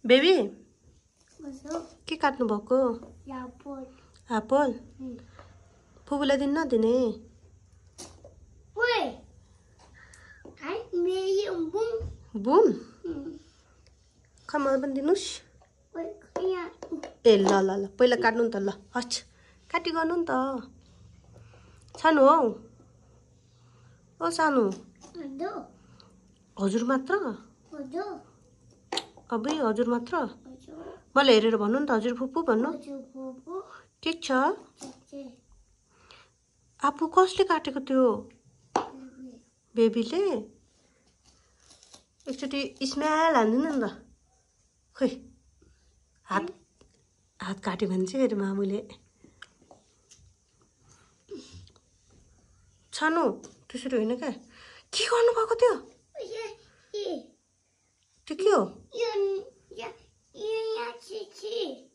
Baby के काट्नु भएको? एप्पल फुपूलाई दिन नदिने? बुम खै मलाई पनि दिनुस्। ए ल ल ल पहिला काट्नु नि त ल। हस् काटी गर्नु नि त। सानो हौ ओ सानो हजुर मात्र? अबै हजुर मात्र? मलाई हेरेर भन्नु नि त हजुर फुपू भन्नु। ठिक छ। आफू कसले काटेको त्यो? बेबीले? एकचोटि स्मेल हान्दिनु नि त। खै हात हात काट्यो भने चाहिँ फेरि मामुले सानो त्यसरी होइन क्या। के गर्नुभएको त्यो? त्यो के हो?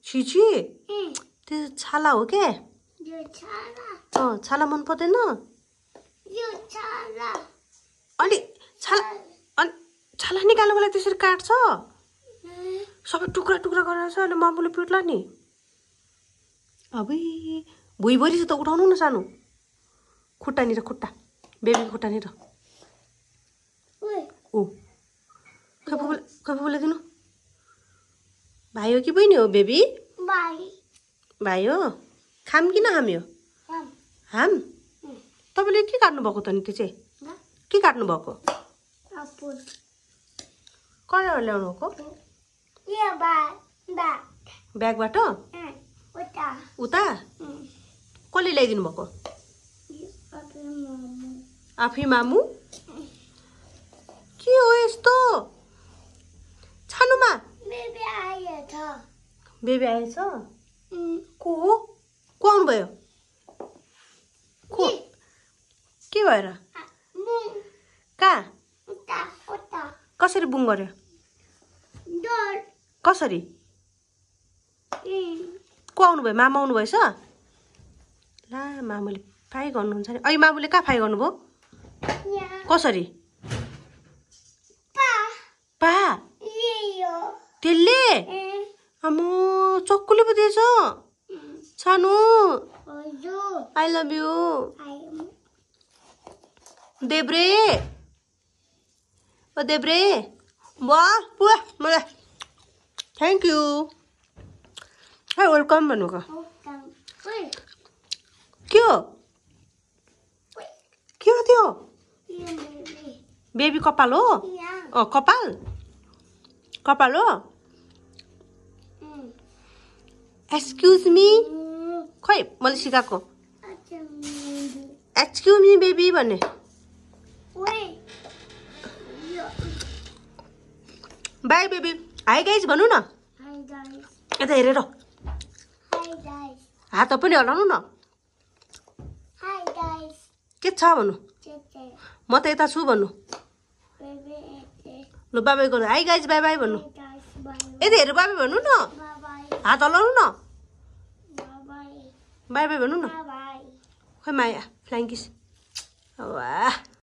छिची त्यो छाला हो क्या? छाला मन पर्दैन? अलि छाला निकाल्नुको लागि त्यसरी काट्छ? सबै टुक्रा टुक्रा गरेर छ। अहिले मामुले पिट्ला नि। अबै भुइँभरि छ त उठाउनु न सानो। खुट्टानिर खुट्टा बेबी खुट्टानिर। ओ खै फुपूले दिनु। भाइ हो कि बहिनी हो बेबी? भाइ हो। खाम कि नखाम यो? हाम। तपाईँले के काट्नु भएको त नि त्यो चाहिँ? के काट्नु भएको? कहाँबाट ल्याउनु भएको? ब्यागबाट? उता कसले ल्याइदिनु भएको? आफै मामु? के हो यस्तो? छानुमा बेबी आएछ? को हो? को आउनुभयो? को? के भएर? कहाँ? कसरी बुङ गर्यो? कसरी? को आउनुभयो? मामा आउनुभएछ? ला मामुले फ्राई गर्नुहुन्छ नि। अहिले मामुले कहाँ फ्राई गर्नुभयो? कसरी? पा त्यसले? आम्मो चक्कुले पो दिएछ। सानो आई लभ यु। देब्रे ओ देब्रे वाह पुरा मलाई थ्याङ्क यू। है वेलकम भन्नुको के हो? के हो त्यो? बेबी कपाल हो? कपाल कपाल हो? एक्सक्युज मी खै मैले सिकाएको। एक्सक्युज मी बेबी भन्ने। By baby. हाई गाइज भन्नु न। यता हेरेर हात पनि हल्लाउनु न। के छ भन्नु? म त यता छु भन्नु। ल बाई बाई गर्नु। हाई गाइज बाई बाई भन्नु। यता हेरेर बाई बाई भन्नु न। हात हल्लाउनु न। बाई बाई भन्नु न। खै माया फ्लाइङ किस। वाह